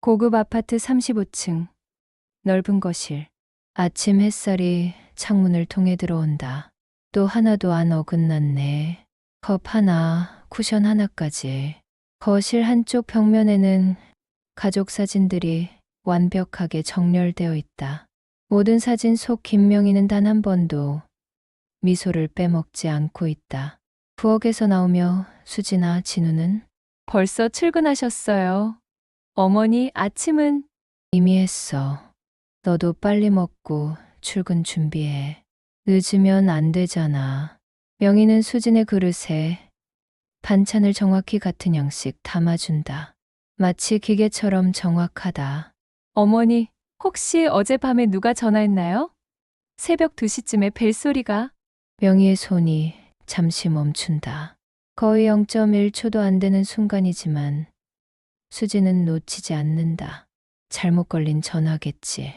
고급 아파트 35층, 넓은 거실. 아침 햇살이 창문을 통해 들어온다. 또 하나도 안 어긋났네. 컵 하나, 쿠션 하나까지. 거실 한쪽 벽면에는 가족 사진들이 완벽하게 정렬되어 있다. 모든 사진 속 김명희는 단 한 번도 미소를 빼먹지 않고 있다. 부엌에서 나오며 수지나 진우는 벌써 출근하셨어요. 어머니, 아침은 이미 했어. 너도 빨리 먹고 출근 준비해. 늦으면 안 되잖아. 명희는 수진의 그릇에 반찬을 정확히 같은 양씩 담아준다. 마치 기계처럼 정확하다. 어머니, 혹시 어젯밤에 누가 전화했나요? 새벽 2시쯤에 벨소리가. 명희의 손이 잠시 멈춘다. 거의 0.1초도 안 되는 순간이지만 수지는 놓치지 않는다. 잘못 걸린 전화겠지.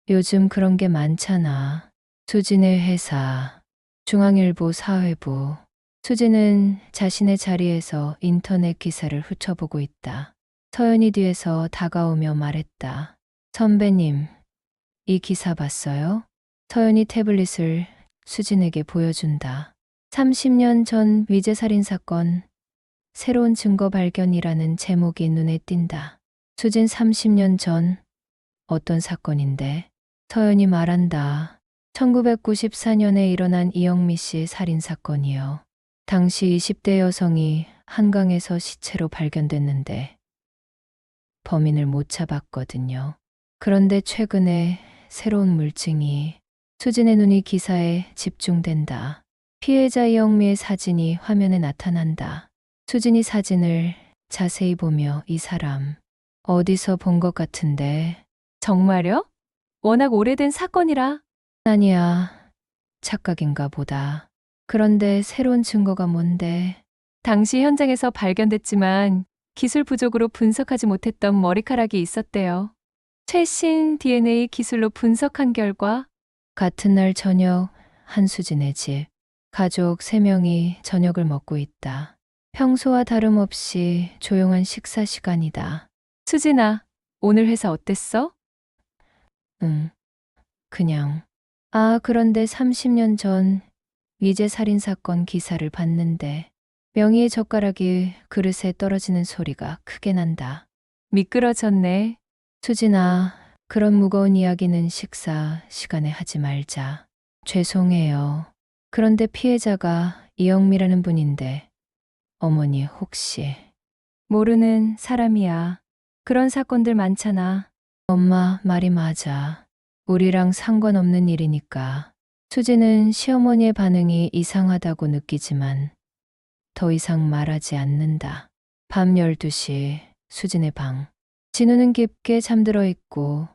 요즘 그런 게 많잖아. 수진의 회사, 중앙일보 사회부. 수지는 자신의 자리에서 인터넷 기사를 훑어보고 있다. 서연이 뒤에서 다가오며 말했다. 선배님, 이 기사 봤어요? 서연이 태블릿을 수진에게 보여준다. 30년 전 위제살인 사건, 새로운 증거 발견이라는 제목이 눈에 띈다. 수진 30년 전 어떤 사건인데? 서연이 말한다. 1994년에 일어난 이영미 씨 살인 사건이요. 당시 20대 여성이 한강에서 시체로 발견됐는데 범인을 못 잡았거든요. 그런데 최근에 새로운 물증이. 수진의 눈이 기사에 집중된다. 피해자 이영미의 사진이 화면에 나타난다. 수진이 사진을 자세히 보며 이 사람 어디서 본 것 같은데. 정말요? 워낙 오래된 사건이라. 아니야, 착각인가 보다. 그런데 새로운 증거가 뭔데? 당시 현장에서 발견됐지만 기술 부족으로 분석하지 못했던 머리카락이 있었대요. 최신 DNA 기술로 분석한 결과 같은 날 저녁 한수진의 집. 가족 3명이 저녁을 먹고 있다. 평소와 다름없이 조용한 식사 시간이다. 수진아, 오늘 회사 어땠어? 응, 그냥. 아, 그런데 30년 전 위제 살인 사건 기사를 봤는데 명희의 젓가락이 그릇에 떨어지는 소리가 크게 난다. 미끄러졌네. 수진아, 그런 무거운 이야기는 식사 시간에 하지 말자. 죄송해요. 그런데 피해자가 이영미라는 분인데 어머니 혹시. 모르는 사람이야. 그런 사건들 많잖아. 엄마 말이 맞아. 우리랑 상관없는 일이니까. 수지는 시어머니의 반응이 이상하다고 느끼지만 더 이상 말하지 않는다. 밤 12시 수진의 방. 진우는 깊게 잠들어 있고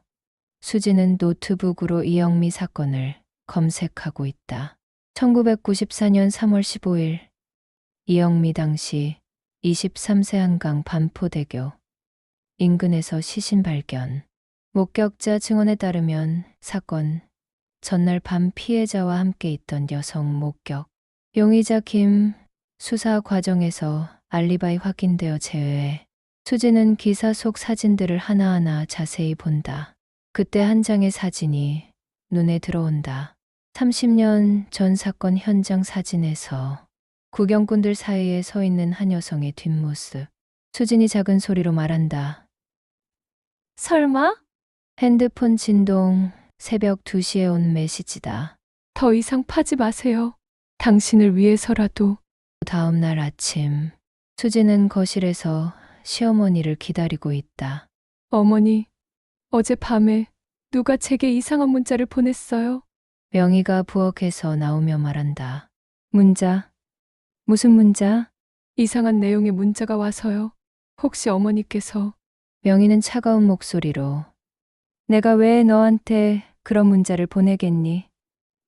수지는 노트북으로 이영미 사건을 검색하고 있다. 1994년 3월 15일 이영미 당시 23세 한강 반포대교 인근에서 시신 발견. 목격자 증언에 따르면 사건 전날 밤 피해자와 함께 있던 여성 목격. 용의자 김 수사 과정에서 알리바이 확인되어 제외해. 수지는 기사 속 사진들을 하나하나 자세히 본다. 그때 한 장의 사진이 눈에 들어온다. 30년 전 사건 현장 사진에서 구경꾼들 사이에 서 있는 한 여성의 뒷모습. 수진이 작은 소리로 말한다. 설마? 핸드폰 진동. 새벽 2시에 온 메시지다. 더 이상 파지 마세요. 당신을 위해서라도. 다음 날 아침, 수지는 거실에서 시어머니를 기다리고 있다. 어머니, 어젯밤에 누가 제게 이상한 문자를 보냈어요. 명희가 부엌에서 나오며 말한다. 문자? 무슨 문자? 이상한 내용의 문자가 와서요. 혹시 어머니께서. 명희는 차가운 목소리로 내가 왜 너한테 그런 문자를 보내겠니?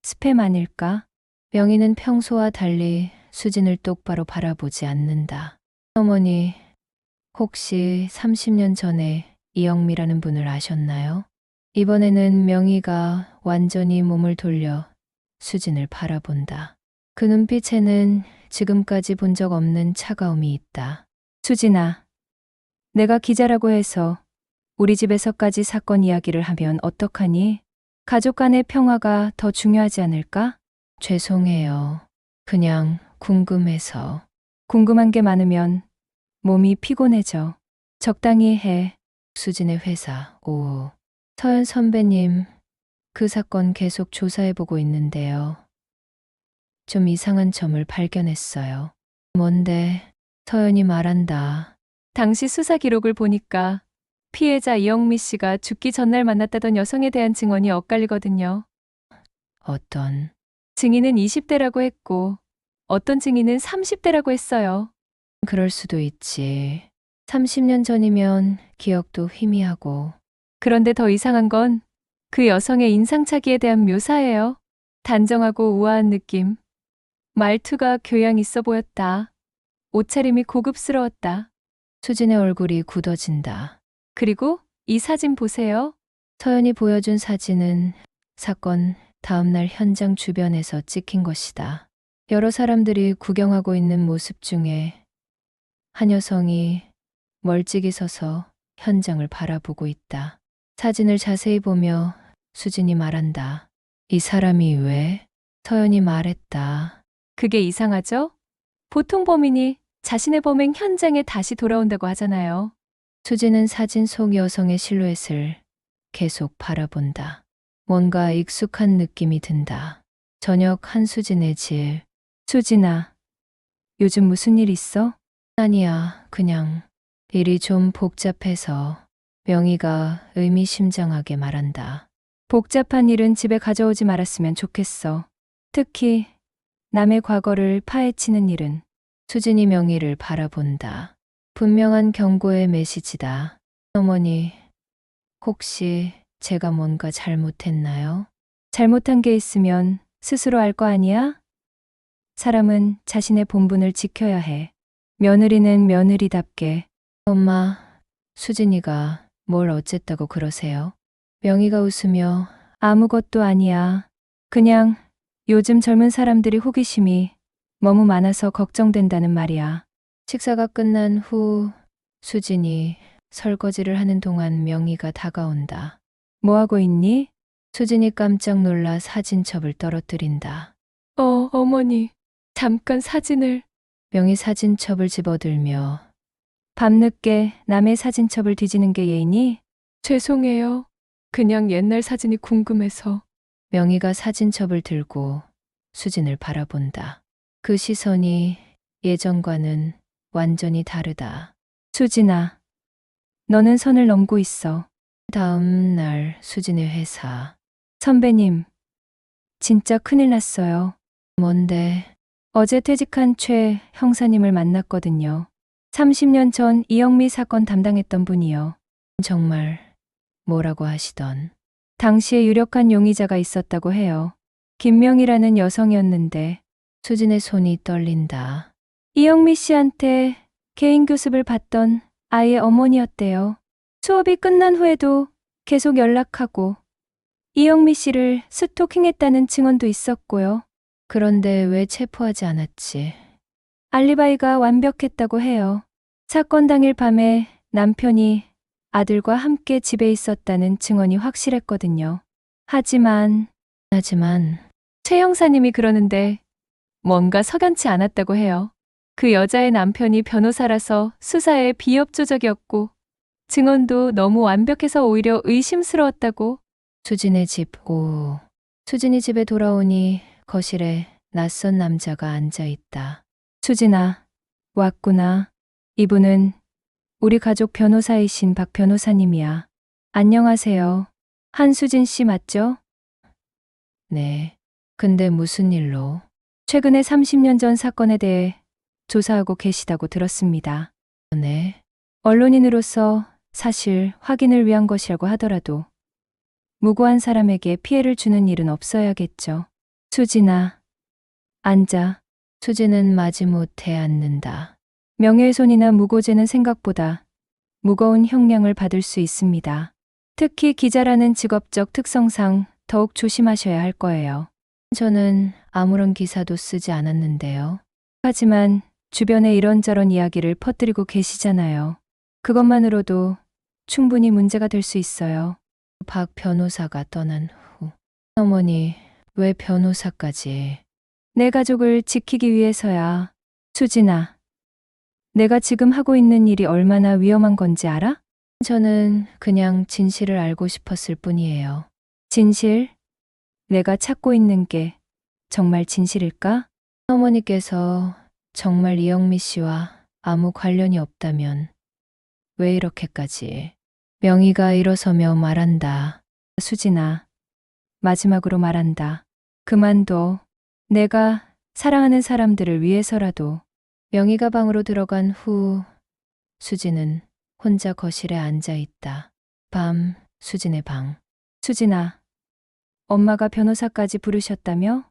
스팸 아닐까? 명희는 평소와 달리 수진을 똑바로 바라보지 않는다. 어머니, 혹시 30년 전에 이영미라는 분을 아셨나요? 이번에는 명희가 완전히 몸을 돌려 수진을 바라본다. 그 눈빛에는 지금까지 본 적 없는 차가움이 있다. 수진아, 내가 기자라고 해서 우리 집에서까지 사건 이야기를 하면 어떡하니? 가족 간의 평화가 더 중요하지 않을까? 죄송해요. 그냥 궁금해서. 궁금한 게 많으면 몸이 피곤해져. 적당히 해. 수진의 회사 오후. 서연 선배님, 그 사건 계속 조사해보고 있는데요. 좀 이상한 점을 발견했어요. 뭔데? 서연이 말한다. 당시 수사 기록을 보니까 피해자 이영미 씨가 죽기 전날 만났다던 여성에 대한 증언이 엇갈리거든요. 어떤? 증인은 20대라고 했고 어떤 증인은 30대라고 했어요. 그럴 수도 있지. 30년 전이면 기억도 희미하고. 그런데 더 이상한 건 그 여성의 인상착의에 대한 묘사예요. 단정하고 우아한 느낌. 말투가 교양 있어 보였다. 옷차림이 고급스러웠다. 수진의 얼굴이 굳어진다. 그리고 이 사진 보세요. 서연이 보여준 사진은 사건 다음날 현장 주변에서 찍힌 것이다. 여러 사람들이 구경하고 있는 모습 중에 한 여성이 멀찍이 서서 현장을 바라보고 있다. 사진을 자세히 보며 수진이 말한다. 이 사람이 왜? 서연이 말했다. 그게 이상하죠? 보통 범인이 자신의 범행 현장에 다시 돌아온다고 하잖아요. 수진은 사진 속 여성의 실루엣을 계속 바라본다. 뭔가 익숙한 느낌이 든다. 저녁 한수진의 집. 수진아, 요즘 무슨 일 있어? 아니야, 그냥 일이 좀 복잡해서. 명희가 의미심장하게 말한다. 복잡한 일은 집에 가져오지 말았으면 좋겠어. 특히 남의 과거를 파헤치는 일은. 수진이 명희를 바라본다. 분명한 경고의 메시지다. 어머니, 혹시 제가 뭔가 잘못했나요? 잘못한 게 있으면 스스로 알 거 아니야? 사람은 자신의 본분을 지켜야 해. 며느리는 며느리답게. 엄마, 수진이가 뭘 어쨌다고 그러세요? 명희가 웃으며 아무것도 아니야. 그냥 요즘 젊은 사람들이 호기심이 너무 많아서 걱정된다는 말이야. 식사가 끝난 후 수진이 설거지를 하는 동안 명희가 다가온다. 뭐 하고 있니? 수진이 깜짝 놀라 사진첩을 떨어뜨린다. 어머니, 잠깐 사진을. 명희 사진첩을 집어들며 밤늦게 남의 사진첩을 뒤지는 게 예의니? 죄송해요. 그냥 옛날 사진이 궁금해서. 명희가 사진첩을 들고 수진을 바라본다. 그 시선이 예전과는 완전히 다르다. 수진아, 너는 선을 넘고 있어. 다음 날 수진의 회사. 선배님, 진짜 큰일 났어요. 뭔데? 어제 퇴직한 최 형사님을 만났거든요. 30년 전 이영미 사건 담당했던 분이요. 정말 뭐라고 하시던. 당시에 유력한 용의자가 있었다고 해요. 김명이라는 여성이었는데 수진의 손이 떨린다. 이영미 씨한테 개인 교습을 받던 아이의 어머니였대요. 수업이 끝난 후에도 계속 연락하고 이영미 씨를 스토킹했다는 증언도 있었고요. 그런데 왜 체포하지 않았지? 알리바이가 완벽했다고 해요. 사건 당일 밤에 남편이 아들과 함께 집에 있었다는 증언이 확실했거든요. 하지만 최 형사님이 그러는데 뭔가 석연치 않았다고 해요. 그 여자의 남편이 변호사라서 수사에 비협조적이었고 증언도 너무 완벽해서 오히려 의심스러웠다고. 수진의 집 오후. 수진이 집에 돌아오니 거실에 낯선 남자가 앉아 있다. 수진아, 왔구나. 이분은 우리 가족 변호사이신 박 변호사님이야. 안녕하세요. 한수진 씨 맞죠? 네. 근데 무슨 일로? 최근에 30년 전 사건에 대해 조사하고 계시다고 들었습니다. 네. 언론인으로서 사실 확인을 위한 것이라고 하더라도 무고한 사람에게 피해를 주는 일은 없어야겠죠. 수진아, 앉아. 수진은 마지못해 앉는다. 명예훼손이나 무고죄는 생각보다 무거운 형량을 받을 수 있습니다. 특히 기자라는 직업적 특성상 더욱 조심하셔야 할 거예요. 저는 아무런 기사도 쓰지 않았는데요. 하지만 주변에 이런저런 이야기를 퍼뜨리고 계시잖아요. 그것만으로도 충분히 문제가 될 수 있어요. 박 변호사가 떠난 후. 어머니, 왜 변호사까지? 내 가족을 지키기 위해서야. 수진아, 내가 지금 하고 있는 일이 얼마나 위험한 건지 알아? 저는 그냥 진실을 알고 싶었을 뿐이에요. 진실? 내가 찾고 있는 게 정말 진실일까? 어머니께서 정말 이영미 씨와 아무 관련이 없다면 왜 이렇게까지? 명희가 일어서며 말한다. 수진아, 마지막으로 말한다. 그만둬. 내가 사랑하는 사람들을 위해서라도. 명희가 방으로 들어간 후 수진은 혼자 거실에 앉아 있다. 밤, 수진의 방. 수진아, 엄마가 변호사까지 부르셨다며?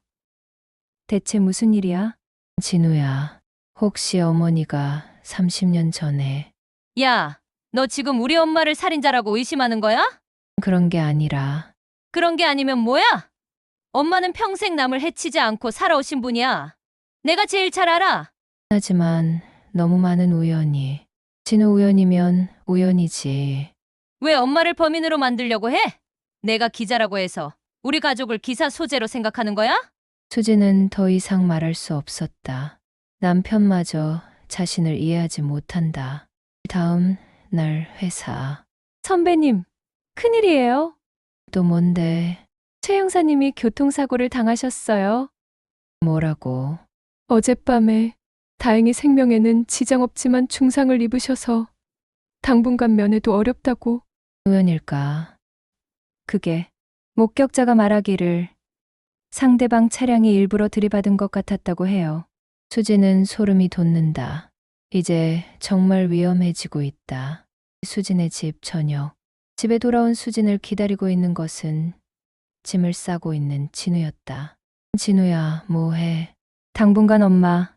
대체 무슨 일이야? 진우야, 혹시 어머니가 30년 전에 야, 너 지금 우리 엄마를 살인자라고 의심하는 거야? 그런 게 아니라 그런 게 아니면 뭐야? 엄마는 평생 남을 해치지 않고 살아오신 분이야. 내가 제일 잘 알아. 하지만 너무 많은 우연이. 진우 우연이면 우연이지. 왜 엄마를 범인으로 만들려고 해? 내가 기자라고 해서 우리 가족을 기사 소재로 생각하는 거야? 수지는 더 이상 말할 수 없었다. 남편마저 자신을 이해하지 못한다. 다음 날 회사. 선배님, 큰일이에요. 또 뭔데? 최 형사님이 교통사고를 당하셨어요. 뭐라고? 어젯밤에 다행히 생명에는 지장 없지만 중상을 입으셔서 당분간 면회도 어렵다고. 우연일까? 그게 목격자가 말하기를 상대방 차량이 일부러 들이받은 것 같았다고 해요. 수진은 소름이 돋는다. 이제 정말 위험해지고 있다. 수진의 집 저녁. 집에 돌아온 수진을 기다리고 있는 것은 짐을 싸고 있는 진우였다. 진우야, 뭐해? 당분간 엄마,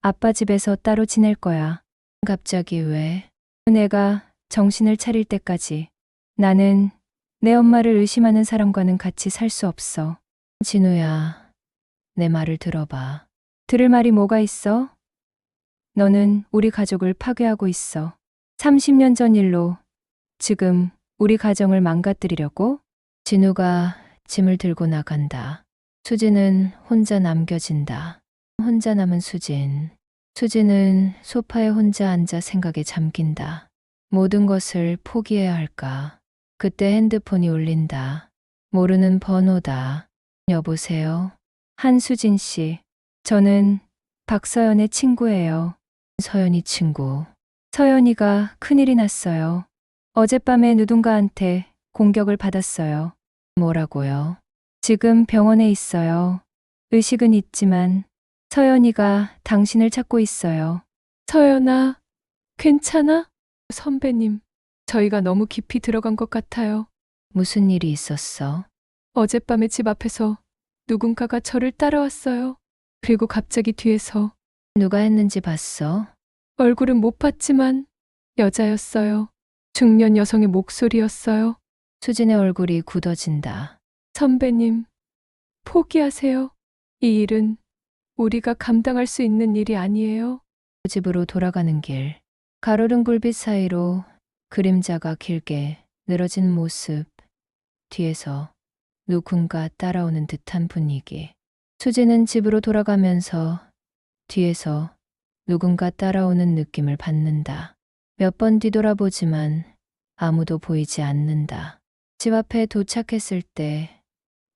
아빠 집에서 따로 지낼 거야. 갑자기 왜? 내가 정신을 차릴 때까지 나는 내 엄마를 의심하는 사람과는 같이 살 수 없어. 진우야, 내 말을 들어봐. 들을 말이 뭐가 있어? 너는 우리 가족을 파괴하고 있어. 30년 전 일로 지금 우리 가정을 망가뜨리려고? 진우가 짐을 들고 나간다. 수진은 혼자 남겨진다. 혼자 남은 수진. 수진은 소파에 혼자 앉아 생각에 잠긴다. 모든 것을 포기해야 할까? 그때 핸드폰이 울린다. 모르는 번호다. 여보세요? 한수진 씨. 저는 박서연의 친구예요. 서연이 친구. 서연이가 큰일이 났어요. 어젯밤에 누군가한테 공격을 받았어요. 뭐라고요? 지금 병원에 있어요. 의식은 있지만 서연이가 당신을 찾고 있어요. 서연아, 괜찮아? 선배님, 저희가 너무 깊이 들어간 것 같아요. 무슨 일이 있었어? 어젯밤에 집 앞에서 누군가가 저를 따라왔어요. 그리고 갑자기 뒤에서. 누가 했는지 봤어? 얼굴은 못 봤지만 여자였어요. 중년 여성의 목소리였어요. 수진의 얼굴이 굳어진다. 선배님, 포기하세요. 이 일은 우리가 감당할 수 있는 일이 아니에요. 집으로 돌아가는 길. 가로등 불빛 사이로 그림자가 길게 늘어진 모습. 뒤에서 누군가 따라오는 듯한 분위기. 수지는 집으로 돌아가면서 뒤에서 누군가 따라오는 느낌을 받는다. 몇 번 뒤돌아보지만 아무도 보이지 않는다. 집 앞에 도착했을 때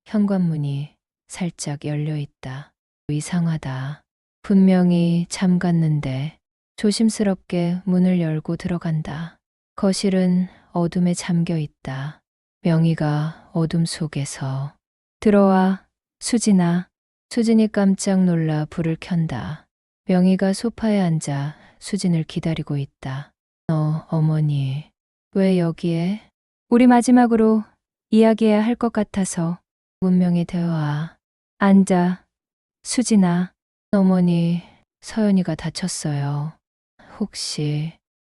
현관문이 살짝 열려 있다. 이상하다. 분명히 잠갔는데 조심스럽게 문을 열고 들어간다. 거실은 어둠에 잠겨 있다. 명희가 어둠 속에서 들어와, 수진아. 수진이 깜짝 놀라 불을 켠다. 명희가 소파에 앉아 수진을 기다리고 있다. 어머니, 왜 여기에? 우리 마지막으로 이야기해야 할 것 같아서. 운명의 대화. 앉아, 수진아. 어머니, 서연이가 다쳤어요. 혹시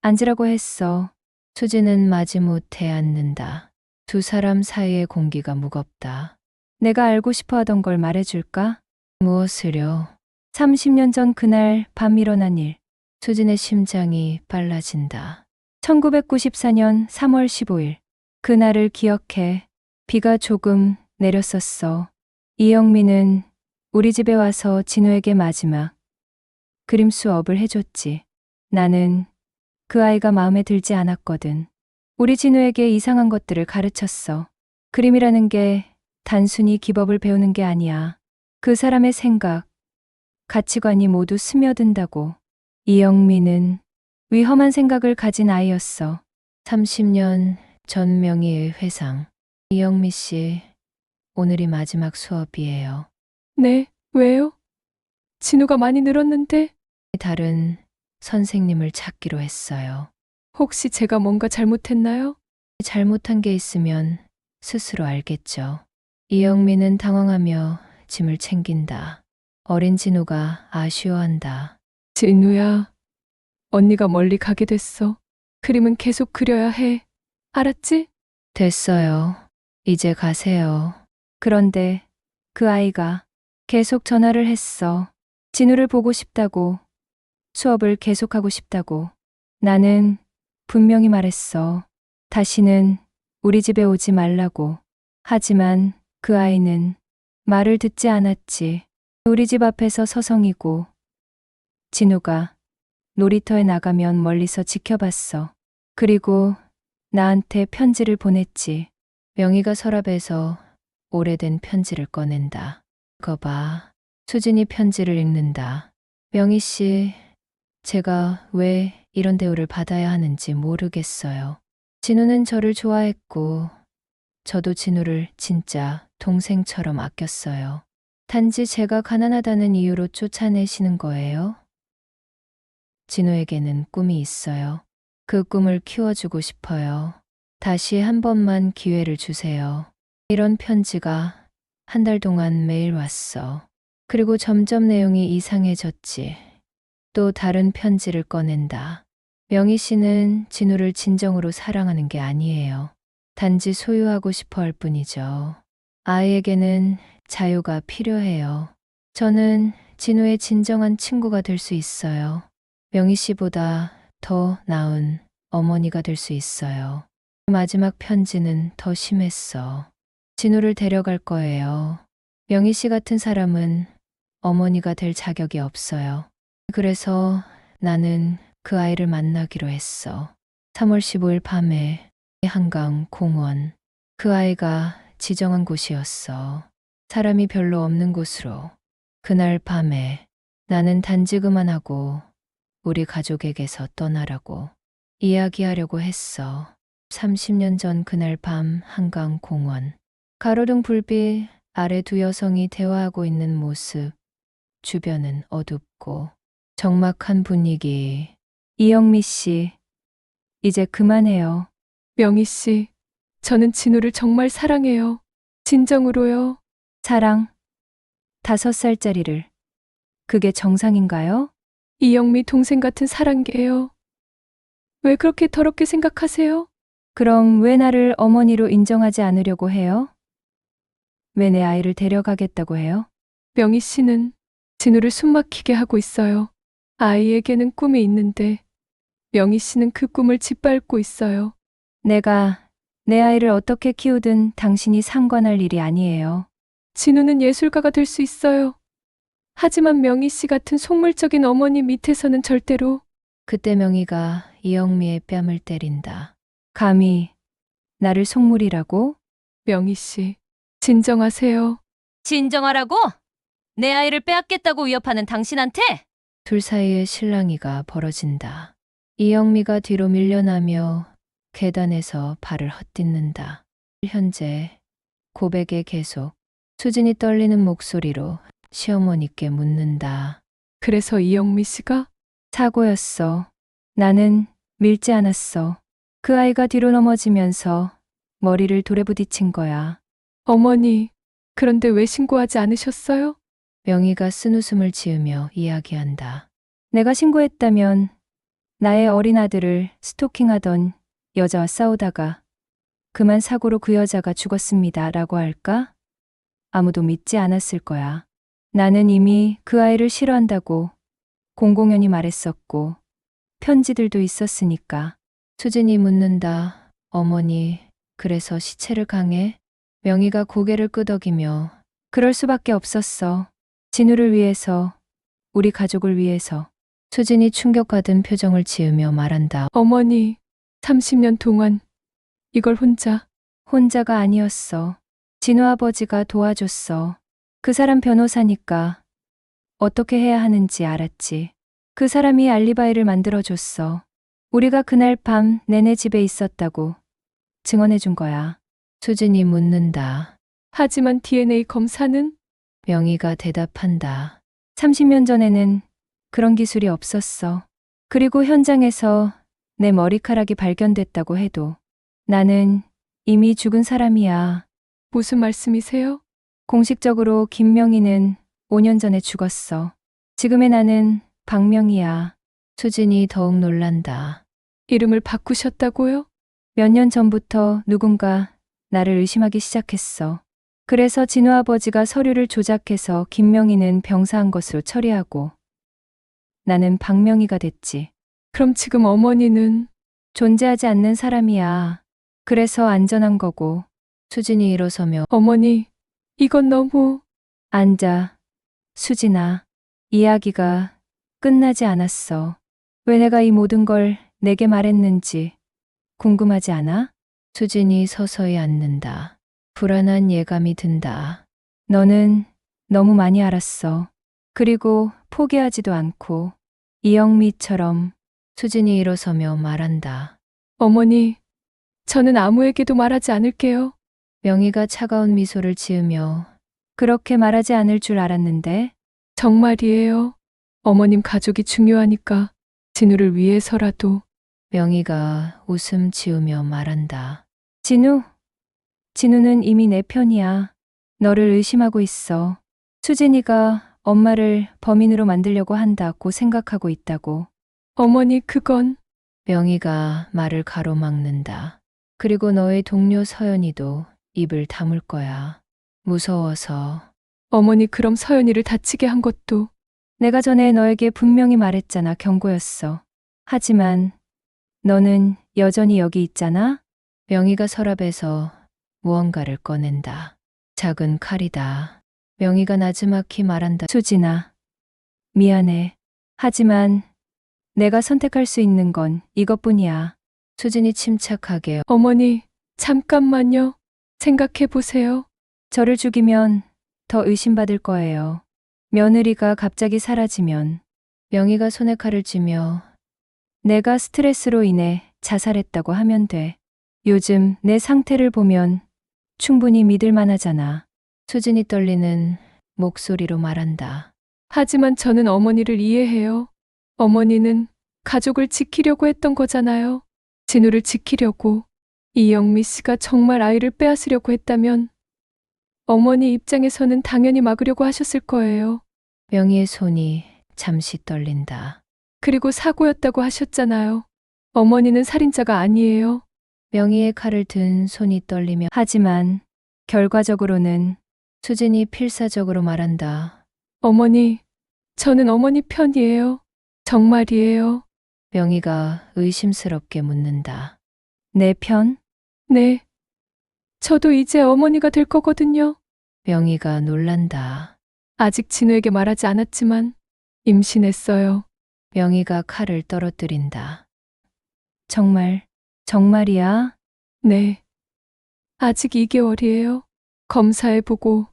앉으라고 했어. 수진은 마지못해 앉는다. 두 사람 사이의 공기가 무겁다. 내가 알고 싶어 하던 걸 말해줄까? 무엇을요? 30년 전 그날 밤 일어난 일. 수진의 심장이 빨라진다. 1994년 3월 15일. 그날을 기억해. 비가 조금 내렸었어. 이영미는 우리 집에 와서 진우에게 마지막 그림 수업을 해줬지. 나는 그 아이가 마음에 들지 않았거든. 우리 진우에게 이상한 것들을 가르쳤어. 그림이라는 게 단순히 기법을 배우는 게 아니야. 그 사람의 생각, 가치관이 모두 스며든다고. 이영미는 위험한 생각을 가진 아이였어. 30년 전 명의의 회상. 이영미 씨, 오늘이 마지막 수업이에요. 네, 왜요? 진우가 많이 늘었는데 다른 선생님을 찾기로 했어요. 혹시 제가 뭔가 잘못했나요? 잘못한 게 있으면 스스로 알겠죠. 이영미는 당황하며 짐을 챙긴다. 어린 진우가 아쉬워한다. 진우야, 언니가 멀리 가게 됐어. 그림은 계속 그려야 해. 알았지? 됐어요. 이제 가세요. 그런데 그 아이가 계속 전화를 했어. 진우를 보고 싶다고, 수업을 계속하고 싶다고. 나는 분명히 말했어. 다시는 우리 집에 오지 말라고. 하지만 그 아이는 말을 듣지 않았지. 우리 집 앞에서 서성이고, 진우가 놀이터에 나가면 멀리서 지켜봤어. 그리고 나한테 편지를 보냈지. 명희가 서랍에서 오래된 편지를 꺼낸다. 그거 봐. 수진이 편지를 읽는다. 명희 씨, 제가 왜 이런 대우를 받아야 하는지 모르겠어요. 진우는 저를 좋아했고, 저도 진우를 진짜 동생처럼 아꼈어요. 단지 제가 가난하다는 이유로 쫓아내시는 거예요? 진우에게는 꿈이 있어요. 그 꿈을 키워주고 싶어요. 다시 한 번만 기회를 주세요. 이런 편지가 한 달 동안 매일 왔어. 그리고 점점 내용이 이상해졌지. 또 다른 편지를 꺼낸다. 명희 씨는 진우를 진정으로 사랑하는 게 아니에요. 단지 소유하고 싶어 할 뿐이죠. 아이에게는 자유가 필요해요. 저는 진우의 진정한 친구가 될 수 있어요. 명희 씨보다 더 나은 어머니가 될 수 있어요. 마지막 편지는 더 심했어. 진우를 데려갈 거예요. 명희 씨 같은 사람은 어머니가 될 자격이 없어요. 그래서 나는 그 아이를 만나기로 했어. 3월 15일 밤에 한강 공원. 그 아이가 지정한 곳이었어. 사람이 별로 없는 곳으로. 그날 밤에 나는 단지 그만하고 우리 가족에게서 떠나라고 이야기하려고 했어. 30년 전 그날 밤 한강 공원. 가로등 불빛 아래 두 여성이 대화하고 있는 모습. 주변은 어둡고 적막한 분위기. 이영미 씨, 이제 그만해요. 명희 씨, 저는 진우를 정말 사랑해요. 진정으로요. 사랑. 5살짜리를. 그게 정상인가요? 이영미 동생 같은 사랑개요. 왜 그렇게 더럽게 생각하세요? 그럼 왜 나를 어머니로 인정하지 않으려고 해요? 왜 내 아이를 데려가겠다고 해요? 명희 씨는 진우를 숨막히게 하고 있어요. 아이에게는 꿈이 있는데 명희 씨는 그 꿈을 짓밟고 있어요. 내가 내 아이를 어떻게 키우든 당신이 상관할 일이 아니에요. 진우는 예술가가 될 수 있어요. 하지만 명희 씨 같은 속물적인 어머니 밑에서는 절대로. 그때 명희가 이영미의 뺨을 때린다. 감히 나를 속물이라고? 명희 씨, 진정하세요. 진정하라고? 내 아이를 빼앗겠다고 위협하는 당신한테? 둘 사이에 실랑이가 벌어진다. 이영미가 뒤로 밀려나며 계단에서 발을 헛딛는다. 현재 고백에 계속. 수진이 떨리는 목소리로 시어머니께 묻는다. 그래서 이영미 씨가 사고였어. 나는 밀지 않았어. 그 아이가 뒤로 넘어지면서 머리를 돌에 부딪힌 거야. 어머니, 그런데 왜 신고하지 않으셨어요? 명희가 쓴웃음을 지으며 이야기한다. 내가 신고했다면 나의 어린 아들을 스토킹하던 여자와 싸우다가 그만 사고로 그 여자가 죽었습니다 라고 할까? 아무도 믿지 않았을 거야. 나는 이미 그 아이를 싫어한다고 공공연히 말했었고 편지들도 있었으니까. 수진이 묻는다. 어머니, 그래서 시체를 강해? 명희가 고개를 끄덕이며 그럴 수밖에 없었어. 진우를 위해서, 우리 가족을 위해서. 수진이 충격받은 표정을 지으며 말한다. 어머니, 30년 동안 이걸 혼자가 아니었어. 진우 아버지가 도와줬어. 그 사람 변호사니까 어떻게 해야 하는지 알았지. 그 사람이 알리바이를 만들어줬어. 우리가 그날 밤 내내 집에 있었다고 증언해준 거야. 수진이 묻는다. 하지만 DNA 검사는 명희가 대답한다. 30년 전에는 그런 기술이 없었어. 그리고 현장에서 내 머리카락이 발견됐다고 해도 나는 이미 죽은 사람이야. 무슨 말씀이세요? 공식적으로 김명희는 5년 전에 죽었어. 지금의 나는 박명희야. 수진이 더욱 놀란다. 이름을 바꾸셨다고요? 몇 년 전부터 누군가 나를 의심하기 시작했어. 그래서 진우 아버지가 서류를 조작해서 김명희는 병사한 것으로 처리하고 나는 박명희가 됐지. 그럼 지금 어머니는 존재하지 않는 사람이야. 그래서 안전한 거고. 수진이 일어서며 어머니, 이건 너무 앉아. 수진아, 이야기가 끝나지 않았어. 왜 내가 이 모든 걸 내게 말했는지 궁금하지 않아? 수진이 서서히 앉는다. 불안한 예감이 든다. 너는 너무 많이 알았어. 그리고 포기하지도 않고 이영미처럼. 수진이 일어서며 말한다. 어머니, 저는 아무에게도 말하지 않을게요. 명희가 차가운 미소를 지으며 그렇게 말하지 않을 줄 알았는데. 정말이에요. 어머님 가족이 중요하니까 진우를 위해서라도. 명희가 웃음 지으며 말한다. 진우는 이미 내 편이야. 너를 의심하고 있어. 수진이가 엄마를 범인으로 만들려고 한다고 생각하고 있다고. 어머니, 그건 명희가 말을 가로막는다. 그리고 너의 동료 서연이도 입을 다물 거야. 무서워서. 어머니, 그럼 서연이를 다치게 한 것도 내가 전에 너에게 분명히 말했잖아. 경고였어. 하지만 너는 여전히 여기 있잖아. 명희가 서랍에서 무언가를 꺼낸다. 작은 칼이다. 명희가 나지막히 말한다. 수진아, 미안해. 하지만 내가 선택할 수 있는 건 이것뿐이야. 수진이 침착하게. 어머니, 잠깐만요. 생각해 보세요. 저를 죽이면 더 의심받을 거예요. 며느리가 갑자기 사라지면. 명희가 손에 칼을 쥐며 내가 스트레스로 인해 자살했다고 하면 돼. 요즘 내 상태를 보면 충분히 믿을 만하잖아. 수진이 떨리는 목소리로 말한다. 하지만 저는 어머니를 이해해요. 어머니는 가족을 지키려고 했던 거잖아요. 진우를 지키려고. 이영미 씨가 정말 아이를 빼앗으려고 했다면 어머니 입장에서는 당연히 막으려고 하셨을 거예요. 명희의 손이 잠시 떨린다. 그리고 사고였다고 하셨잖아요. 어머니는 살인자가 아니에요. 명희의 칼을 든 손이 떨리며 하지만 결과적으로는. 수진이 필사적으로 말한다. 어머니, 저는 어머니 편이에요. 정말이에요. 명희가 의심스럽게 묻는다. 내 편? 네. 저도 이제 어머니가 될 거거든요. 명희가 놀란다. 아직 진우에게 말하지 않았지만 임신했어요. 명희가 칼을 떨어뜨린다. 정말이야? 네. 아직 2개월이에요. 검사해보고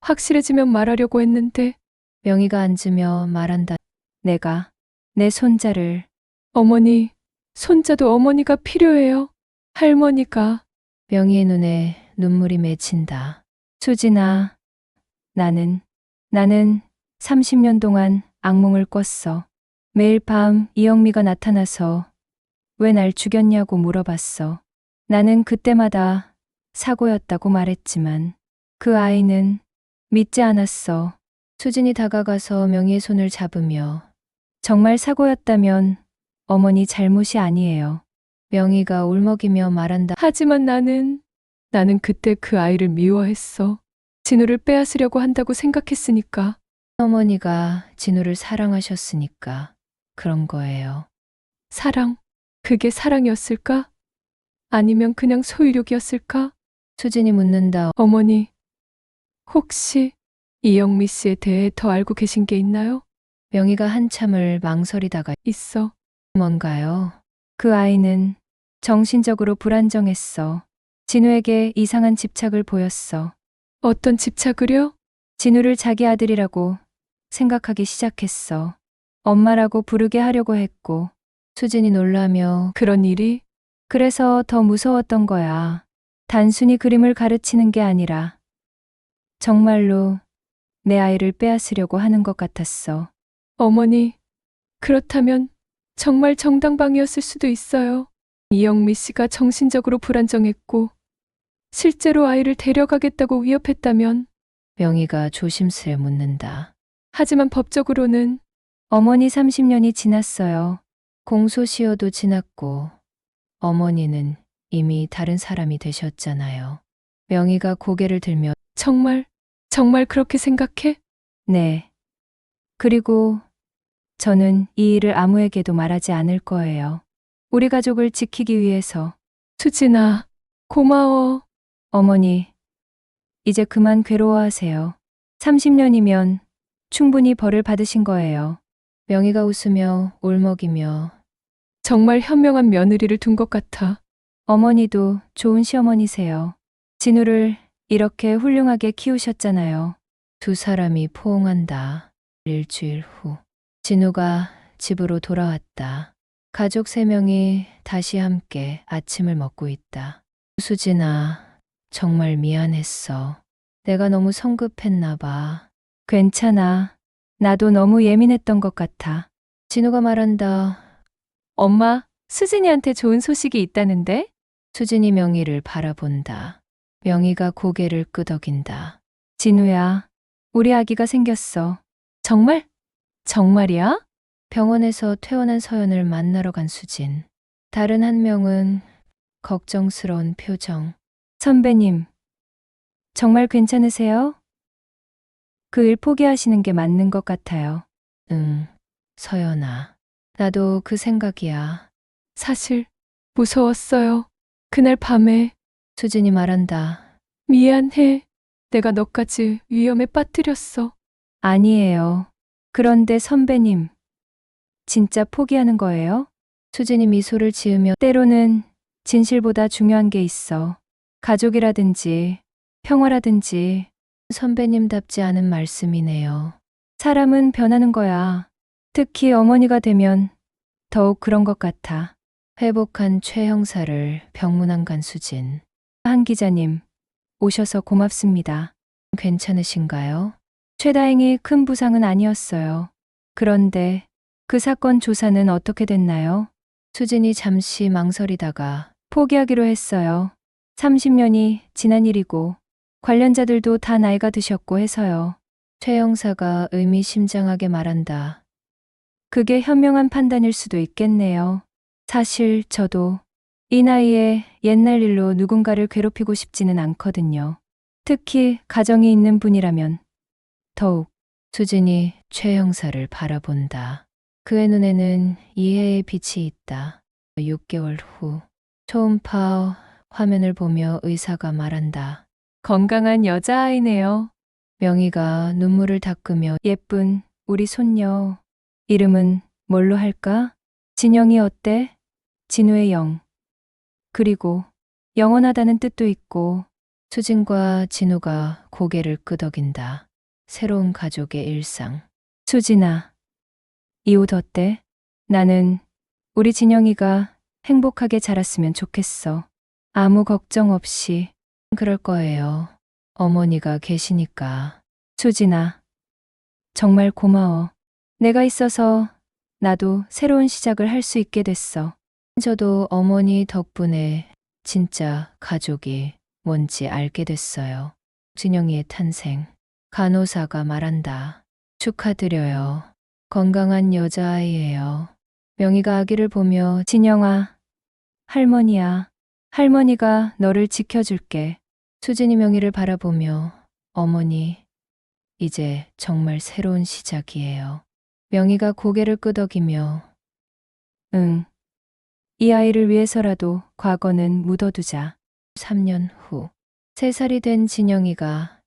확실해지면 말하려고 했는데 명희가 앉으며 말한다. 내가 내 손자를. 어머니, 손자도 어머니가 필요해요. 할머니가. 명희의 눈에 눈물이 맺힌다. 수진아, 나는 30년 동안 악몽을 꿨어. 매일 밤 이영미가 나타나서 왜 날 죽였냐고 물어봤어. 나는 그때마다 사고였다고 말했지만 그 아이는 믿지 않았어. 수진이 다가가서 명희의 손을 잡으며 정말 사고였다면 어머니 잘못이 아니에요. 명희가 울먹이며 말한다. 하지만 나는 그때 그 아이를 미워했어. 진우를 빼앗으려고 한다고 생각했으니까. 어머니가 진우를 사랑하셨으니까 그런 거예요. 사랑. 그게 사랑이었을까? 아니면 그냥 소유욕이었을까? 수진이 묻는다. 어머니, 혹시 이영미 씨에 대해 더 알고 계신 게 있나요? 명희가 한참을 망설이다가 있어. 뭔가요? 그 아이는 정신적으로 불안정했어. 진우에게 이상한 집착을 보였어. 어떤 집착을요? 진우를 자기 아들이라고 생각하기 시작했어. 엄마라고 부르게 하려고 했고, 수진이 놀라며 그런 일이? 그래서 더 무서웠던 거야. 단순히 그림을 가르치는 게 아니라 정말로 내 아이를 빼앗으려고 하는 것 같았어. 어머니, 그렇다면 정말 정당방위였을 수도 있어요. 이영미 씨가 정신적으로 불안정했고 실제로 아이를 데려가겠다고 위협했다면, 명희가 조심스레 묻는다. 하지만 법적으로는 어머니 30년이 지났어요. 공소시효도 지났고 어머니는 이미 다른 사람이 되셨잖아요. 명희가 고개를 들며 정말 그렇게 생각해? 네. 그리고 저는 이 일을 아무에게도 말하지 않을 거예요. 우리 가족을 지키기 위해서. 수진아, 고마워. 어머니, 이제 그만 괴로워하세요. 30년이면 충분히 벌을 받으신 거예요. 명희가 웃으며 울먹이며 정말 현명한 며느리를 둔 것 같아. 어머니도 좋은 시어머니세요. 진우를 이렇게 훌륭하게 키우셨잖아요. 두 사람이 포옹한다. 일주일 후 진우가 집으로 돌아왔다. 가족 3명이 다시 함께 아침을 먹고 있다. 수진아, 정말 미안했어. 내가 너무 성급했나 봐. 괜찮아. 나도 너무 예민했던 것 같아. 진우가 말한다. 엄마, 수진이한테 좋은 소식이 있다는데? 수진이 명희를 바라본다. 명희가 고개를 끄덕인다. 진우야, 우리 아기가 생겼어. 정말? 정말이야? 병원에서 퇴원한 서연을 만나러 간 수진. 다른 한 명은 걱정스러운 표정. 선배님, 정말 괜찮으세요? 그 일 포기하시는 게 맞는 것 같아요. 응, 서연아. 나도 그 생각이야. 사실 무서웠어요. 그날 밤에. 수진이 말한다. 미안해. 내가 너까지 위험에 빠뜨렸어. 아니에요. 그런데 선배님, 진짜 포기하는 거예요? 수진이 미소를 지으며 때로는 진실보다 중요한 게 있어. 가족이라든지 평화라든지. 선배님답지 않은 말씀이네요. 사람은 변하는 거야. 특히 어머니가 되면 더욱 그런 것 같아. 회복한 최 형사를 병문안 간 수진. 한 기자님, 오셔서 고맙습니다. 괜찮으신가요? 최다행히 큰 부상은 아니었어요. 그런데 그 사건 조사는 어떻게 됐나요? 수진이 잠시 망설이다가 포기하기로 했어요. 30년이 지난 일이고 관련자들도 다 나이가 드셨고 해서요. 최 형사가 의미심장하게 말한다. 그게 현명한 판단일 수도 있겠네요. 사실 저도 이 나이에 옛날 일로 누군가를 괴롭히고 싶지는 않거든요. 특히 가정이 있는 분이라면 더욱. 수진이 최 형사를 바라본다. 그의 눈에는 이해의 빛이 있다. 6개월 후 초음파 화면을 보며 의사가 말한다. 건강한 여자아이네요. 명희가 눈물을 닦으며 예쁜 우리 손녀. 이름은 뭘로 할까? 진영이 어때? 진우의 영. 그리고 영원하다는 뜻도 있고. 수진과 진우가 고개를 끄덕인다. 새로운 가족의 일상. 수진아, 이 옷 어때? 나는 우리 진영이가 행복하게 자랐으면 좋겠어. 아무 걱정 없이. 그럴 거예요. 어머니가 계시니까. 수진아, 정말 고마워. 내가 있어서 나도 새로운 시작을 할 수 있게 됐어. 저도 어머니 덕분에 진짜 가족이 뭔지 알게 됐어요. 진영이의 탄생. 간호사가 말한다. 축하드려요. 건강한 여자아이예요. 명희가 아기를 보며 진영아, 할머니야. 할머니가 너를 지켜줄게. 수진이 명희를 바라보며 어머니, 이제 정말 새로운 시작이에요. 명희가 고개를 끄덕이며 응, 이 아이를 위해서라도 과거는 묻어두자. 3년 후 3살이 된 진영이가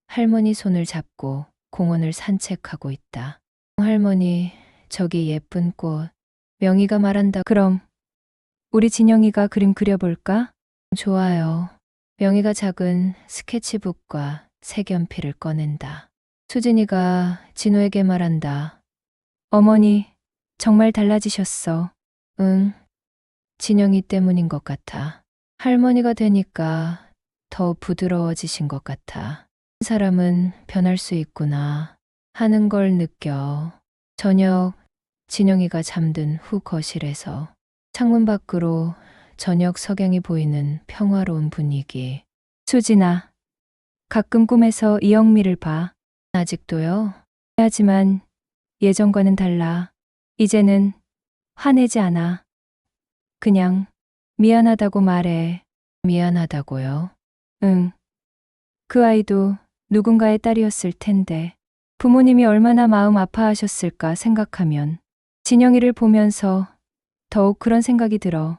할머니 손을 잡고 공원을 산책하고 있다. 할머니, 저기 예쁜 꽃. 명희가 말한다. 그럼 우리 진영이가 그림 그려볼까? 좋아요. 명희가 작은 스케치북과 색연필을 꺼낸다. 수진이가 진호에게 말한다. 어머니, 정말 달라지셨어. 응, 진영이 때문인 것 같아. 할머니가 되니까 더 부드러워지신 것 같아. 사람은 변할 수 있구나 하는 걸 느껴. 저녁, 진영이가 잠든 후 거실에서 창문 밖으로 저녁 석양이 보이는 평화로운 분위기. 수진아, 가끔 꿈에서 이영미를 봐. 아직도요? 하지만 예전과는 달라. 이제는 화내지 않아. 그냥 미안하다고 말해. 미안하다고요? 응. 그 아이도 누군가의 딸이었을 텐데 부모님이 얼마나 마음 아파하셨을까 생각하면 진영이를 보면서 더욱 그런 생각이 들어.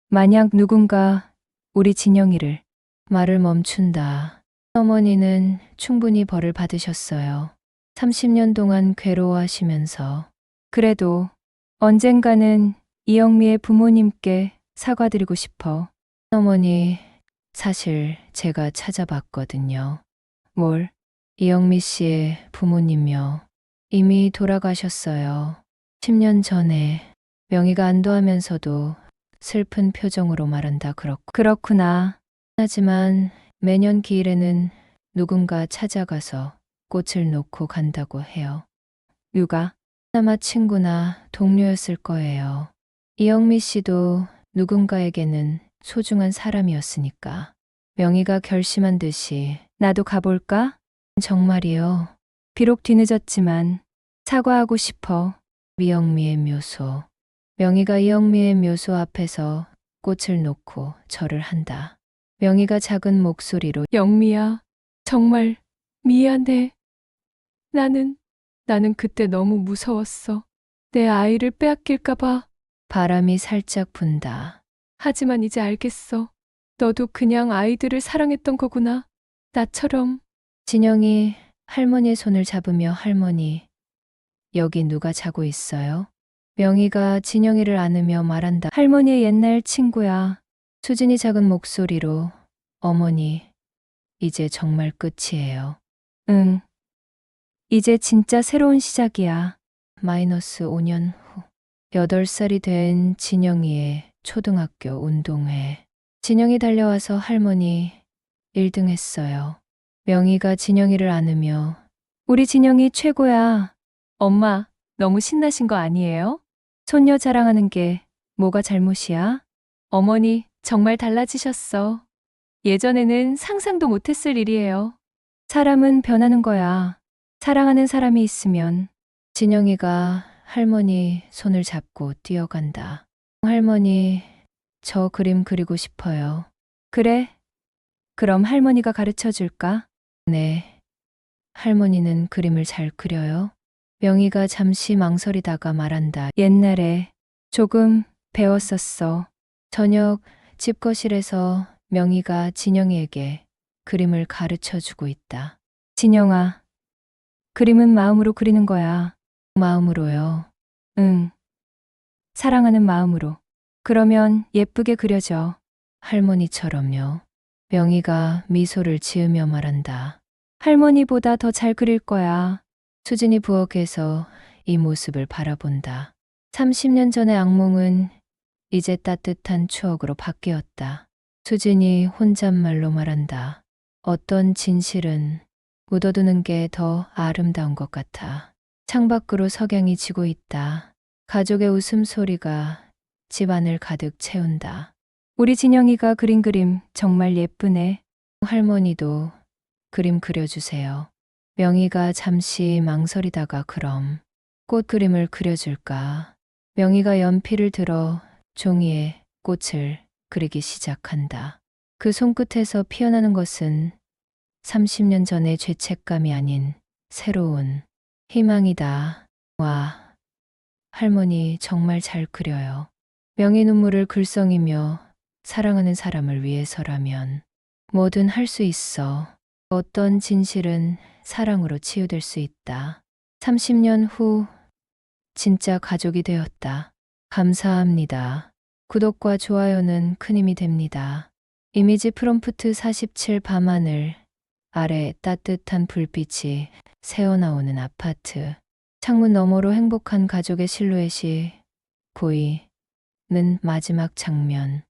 만약 누군가 우리 진영이를 말을 멈춘다. 어머니는 충분히 벌을 받으셨어요. 30년 동안 괴로워하시면서. 그래도 언젠가는 이영미의 부모님께 사과드리고 싶어. 어머니, 사실 제가 찾아봤거든요. 뭘? 이영미 씨의 부모님요. 이미 돌아가셨어요. 10년 전에. 명희가 안도하면서도 슬픈 표정으로 말한다. 그렇구나. 하지만 매년 기일에는 누군가 찾아가서 꽃을 놓고 간다고 해요. 누가? 아마 친구나 동료였을 거예요. 이영미 씨도 누군가에게는 소중한 사람이었으니까. 명희가 결심한 듯이 나도 가볼까? 정말이요. 비록 뒤늦었지만 사과하고 싶어. 이영미의 묘소. 명희가 이영미의 묘소 앞에서 꽃을 놓고 절을 한다. 명희가 작은 목소리로 영미야, 정말 미안해. 나는 그때 너무 무서웠어. 내 아이를 빼앗길까봐. 바람이 살짝 분다. 하지만 이제 알겠어. 너도 그냥 아이들을 사랑했던 거구나. 나처럼. 진영이 할머니의 손을 잡으며 할머니, 여기 누가 자고 있어요? 명희가 진영이를 안으며 말한다. 할머니의 옛날 친구야. 수진이 작은 목소리로 어머니, 이제 정말 끝이에요. 응. 이제 진짜 새로운 시작이야. 마이너스 5년 후. 8살이 된 진영이의 초등학교 운동회. 진영이 달려와서 할머니 1등 했어요. 명희가 진영이를 안으며 우리 진영이 최고야. 엄마, 너무 신나신 거 아니에요? 손녀 자랑하는 게 뭐가 잘못이야? 어머니, 정말 달라지셨어. 예전에는 상상도 못했을 일이에요. 사람은 변하는 거야. 사랑하는 사람이 있으면. 진영이가 할머니 손을 잡고 뛰어간다. 할머니, 저 그림 그리고 싶어요. 그래? 그럼 할머니가 가르쳐 줄까? 네. 할머니는 그림을 잘 그려요? 명희가 잠시 망설이다가 말한다. 옛날에 조금 배웠었어. 저녁 집거실에서 명희가 진영이에게 그림을 가르쳐 주고 있다. 진영아, 그림은 마음으로 그리는 거야. 마음으로요? 응. 사랑하는 마음으로. 그러면 예쁘게 그려져. 할머니처럼요. 명희가 미소를 지으며 말한다. 할머니보다 더 잘 그릴 거야. 수진이 부엌에서 이 모습을 바라본다. 30년 전의 악몽은 이제 따뜻한 추억으로 바뀌었다. 수진이 혼잣말로 말한다. 어떤 진실은 묻어두는 게 더 아름다운 것 같아. 창밖으로 석양이 지고 있다. 가족의 웃음소리가 집안을 가득 채운다. 우리 진영이가 그린 그림 정말 예쁘네. 할머니도 그림 그려주세요. 명희가 잠시 망설이다가 그럼 꽃 그림을 그려줄까? 명희가 연필을 들어 종이에 꽃을 그리기 시작한다. 그 손끝에서 피어나는 것은 30년 전의 죄책감이 아닌 새로운 희망이다. 와, 할머니 정말 잘 그려요. 명의 눈물을 글썽이며 사랑하는 사람을 위해서라면 뭐든 할 수 있어. 어떤 진실은 사랑으로 치유될 수 있다. 30년 후 진짜 가족이 되었다. 감사합니다. 구독과 좋아요는 큰 힘이 됩니다. 이미지 프롬프트 47 밤하늘 아래 따뜻한 불빛이 새어나오는 아파트. 창문 너머로 행복한 가족의 실루엣이 보이는 마지막 장면.